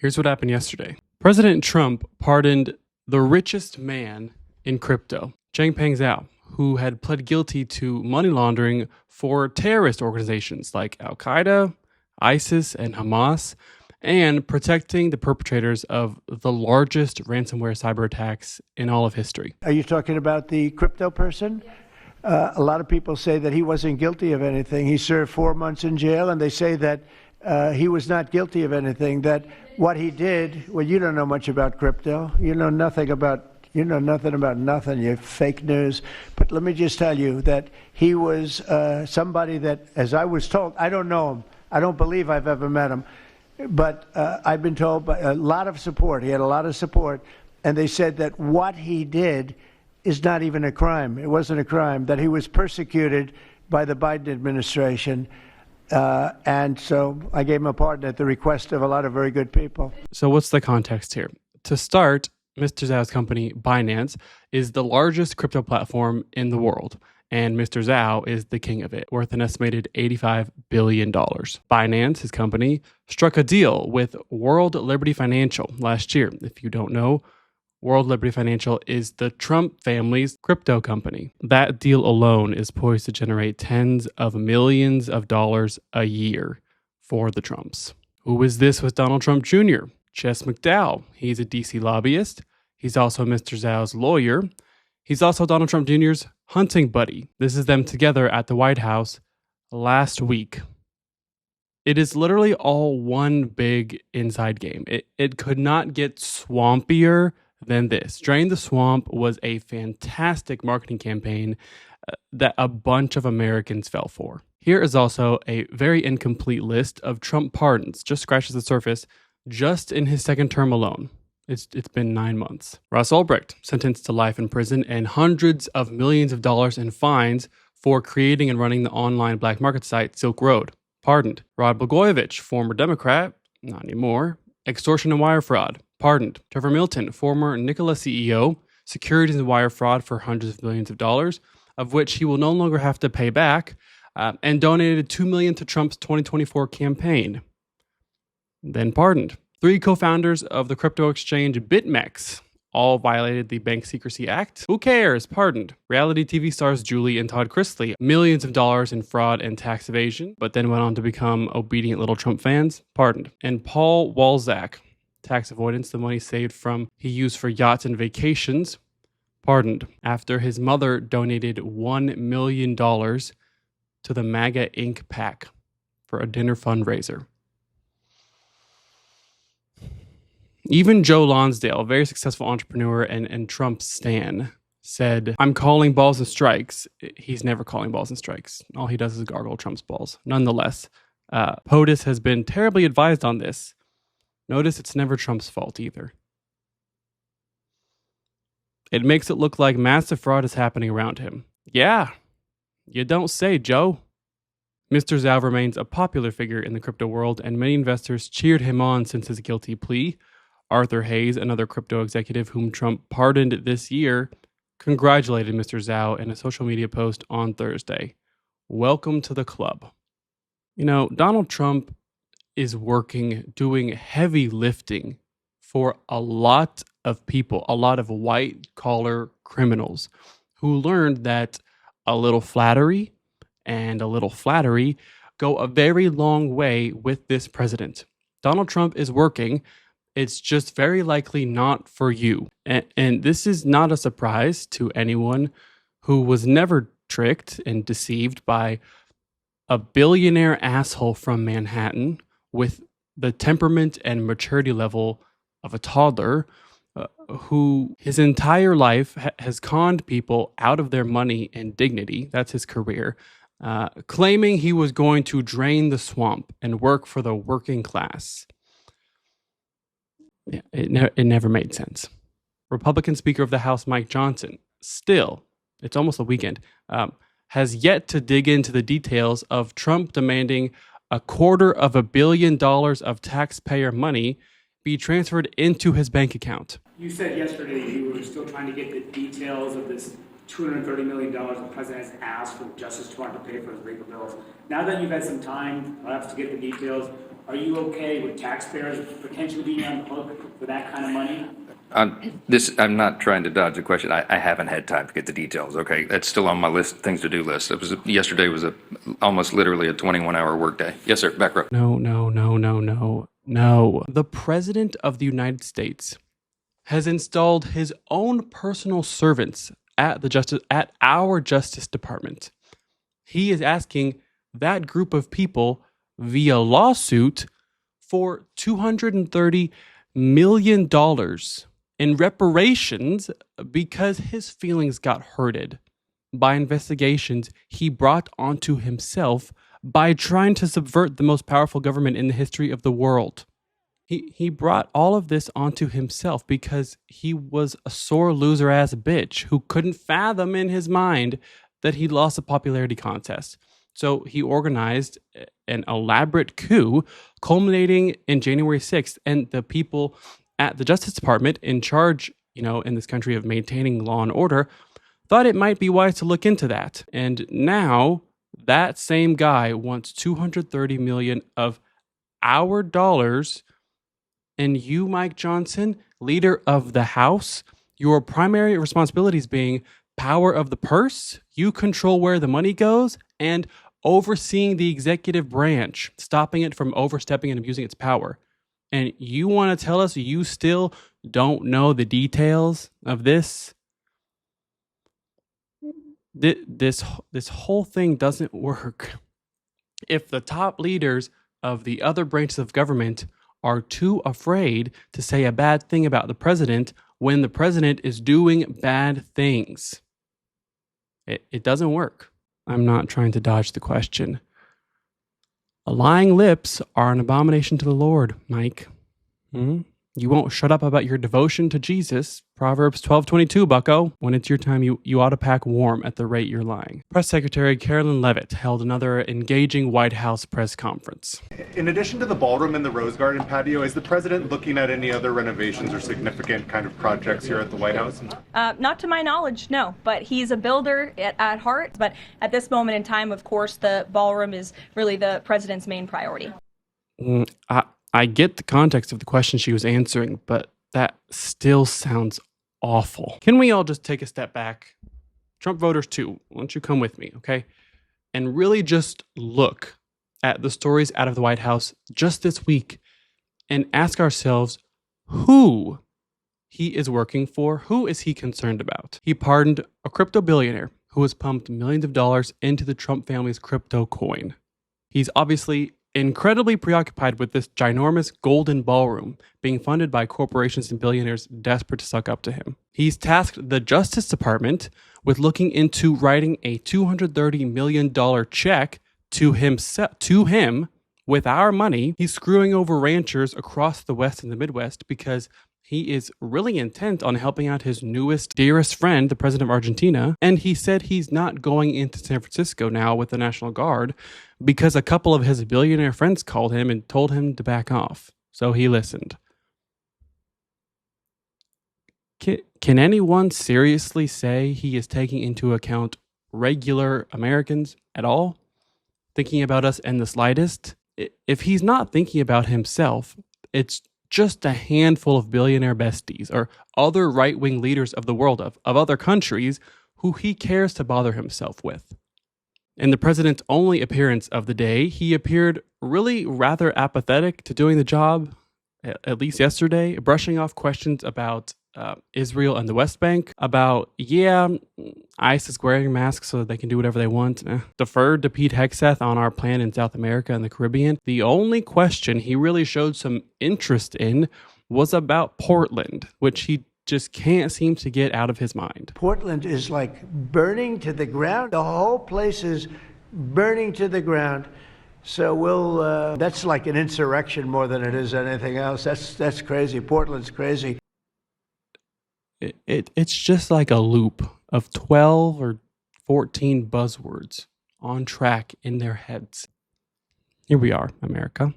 Here's what happened yesterday. President Trump pardoned the richest man in crypto, Changpeng Zhao, who had pled guilty to money laundering for terrorist organizations like Al-Qaeda, ISIS, and Hamas, and protecting the perpetrators of the largest ransomware cyber attacks in all of history. Are you talking about the crypto person? A lot of people say that he wasn't guilty of anything. He served 4 months in jail, and they say that he was not guilty of anything, that what he did, well, you don't know much about crypto. You know nothing about nothing, you fake news. But let me just tell you that he was somebody that, as I was told, I don't know him. I don't believe I've ever met him. But I've been told by a lot of support. He had a lot of support. And they said that what he did is not even a crime. It wasn't a crime, that he was persecuted by the Biden administration. And so I gave him a pardon at the request of a lot of very good people. So what's the context here? To start, Mr. Zhao's company, Binance, is the largest crypto platform in the world. And Mr. Zhao is the king of it, worth an estimated $85 billion. Binance, his company, struck a deal with World Liberty Financial last year. If you don't know, World Liberty Financial is the Trump family's crypto company. That deal alone is poised to generate tens of millions of dollars a year for the Trumps. Who is this with Donald Trump Jr.? Chess McDowell. He's a DC lobbyist. He's also Mr. Zhao's lawyer. He's also Donald Trump Jr.'s hunting buddy. This is them together at the White House last week. It is literally all one big inside game. It could not get swampier than this. Drain the Swamp was a fantastic marketing campaign that a bunch of Americans fell for. Here is also a very incomplete list of Trump pardons, just scratches the surface, just in his second term alone. It's been 9 months. Russ Ulbricht, sentenced to life in prison and hundreds of millions of dollars in fines for creating and running the online black market site Silk Road. Pardoned. Rod Blagojevich, former Democrat, not anymore, extortion and wire fraud. Pardoned. Trevor Milton, former Nikola CEO, securities and wire fraud for hundreds of millions of dollars, of which he will no longer have to pay back, and donated $2 million to Trump's 2024 campaign. Then pardoned. 3 co-founders of the crypto exchange BitMEX all violated the Bank Secrecy Act. Who cares? Pardoned. Reality TV stars Julie and Todd Chrisley, millions of dollars in fraud and tax evasion, but then went on to become obedient little Trump fans. Pardoned. And Paul Walzak, tax avoidance, the money saved from he used for yachts and vacations. Pardoned. After his mother donated $1 million to the MAGA Inc. PAC for a dinner fundraiser. Even Joe Lonsdale, a very successful entrepreneur and Trump stan, said, "I'm calling balls and strikes." He's never calling balls and strikes. All he does is gargle Trump's balls. Nonetheless, POTUS has been terribly advised on this. Notice it's never Trump's fault either. It makes it look like massive fraud is happening around him. Yeah, you don't say, Joe. Mr. Zhao remains a popular figure in the crypto world, and many investors cheered him on since his guilty plea. Arthur Hayes, another crypto executive whom Trump pardoned this year, congratulated Mr. Zhao in a social media post on Thursday. Welcome to the club. You know, Donald Trump is doing heavy lifting for a lot of people, a lot of white-collar criminals who learned that a little flattery and a little flattery go a very long way with this president. Donald Trump is working. It's just very likely not for you. And this is not a surprise to anyone who was never tricked and deceived by a billionaire asshole from Manhattan with the temperament and maturity level of a toddler who his entire life has conned people out of their money and dignity. That's his career. Claiming he was going to drain the swamp and work for the working class. Yeah, it never made sense. Republican Speaker of the House Mike Johnson, still, it's almost a weekend, has yet to dig into the details of Trump demanding $250 million of taxpayer money be transferred into his bank account. You said yesterday you were still trying to get the details of this $230 million the president has asked for the Justice Department to pay for his legal bills. Now that you've had some time, perhaps, to get the details, Are you okay with taxpayers potentially being on the hook for that kind of money? I'm not trying to dodge the question. I haven't had time to get the details, okay? That's still on my list, things to do list. Yesterday was almost literally a 21-hour workday. Yes, sir, back row. No. The President of the United States has installed his own personal servants at our Justice Department. He is asking that group of people via lawsuit for $230 million in reparations because his feelings got hurted by investigations he brought onto himself by trying to subvert the most powerful government in the history of the world. He brought all of this onto himself because he was a sore loser-ass bitch who couldn't fathom in his mind that he lost a popularity contest. So he organized an elaborate coup culminating in January 6th, and the people at the Justice Department in charge, in this country of maintaining law and order, thought it might be wise to look into that. And now that same guy wants $230 million of our dollars. And you, Mike Johnson, leader of the House, your primary responsibilities being power of the purse, you control where the money goes, and overseeing the executive branch, stopping it from overstepping and abusing its power. And you want to tell us you still don't know the details of this? This whole thing doesn't work. If the top leaders of the other branches of government are too afraid to say a bad thing about the president when the president is doing bad things, it doesn't work. I'm not trying to dodge the question. Lying lips are an abomination to the Lord, Mike. You won't shut up about your devotion to Jesus. Proverbs 12:22, bucko. When it's your time, you ought to pack warm at the rate you're lying. Press Secretary Karoline Leavitt held another engaging White House press conference. In addition to the ballroom and the Rose Garden patio, is the president looking at any other renovations or significant kind of projects here at the White House? Not to my knowledge, no. But he's a builder at heart. But at this moment in time, of course, the ballroom is really the president's main priority. I get the context of the question she was answering, but that still sounds awful. Can we all just take a step back? Trump voters too, why don't you come with me, okay? And really just look at the stories out of the White House just this week and ask ourselves who he is working for, who is he concerned about? He pardoned a crypto billionaire who has pumped millions of dollars into the Trump family's crypto coin. He's obviously incredibly preoccupied with this ginormous golden ballroom being funded by corporations and billionaires desperate to suck up to him. He's tasked the Justice Department with looking into writing a $230 million check to him with our money. He's screwing over ranchers across the West and the Midwest because he is really intent on helping out his newest, dearest friend, the president of Argentina. And he said he's not going into San Francisco now with the National Guard because a couple of his billionaire friends called him and told him to back off. So he listened. Can anyone seriously say he is taking into account regular Americans at all? Thinking about us in the slightest? If he's not thinking about himself, it's just a handful of billionaire besties or other right-wing leaders of the world, of other countries, who he cares to bother himself with. In the president's only appearance of the day, he appeared really rather apathetic to doing the job, at least yesterday, brushing off questions about Israel and the West Bank, about, ISIS wearing masks so that they can do whatever they want, deferred to Pete Hegseth on our plan in South America and the Caribbean. The only question he really showed some interest in was about Portland, which he just can't seem to get out of his mind. Portland is like burning to the ground. The whole place is burning to the ground. So that's like an insurrection more than it is anything else. That's crazy. Portland's crazy. It's just like a loop of 12 or 14 buzzwords on track in their heads. Here we are, America.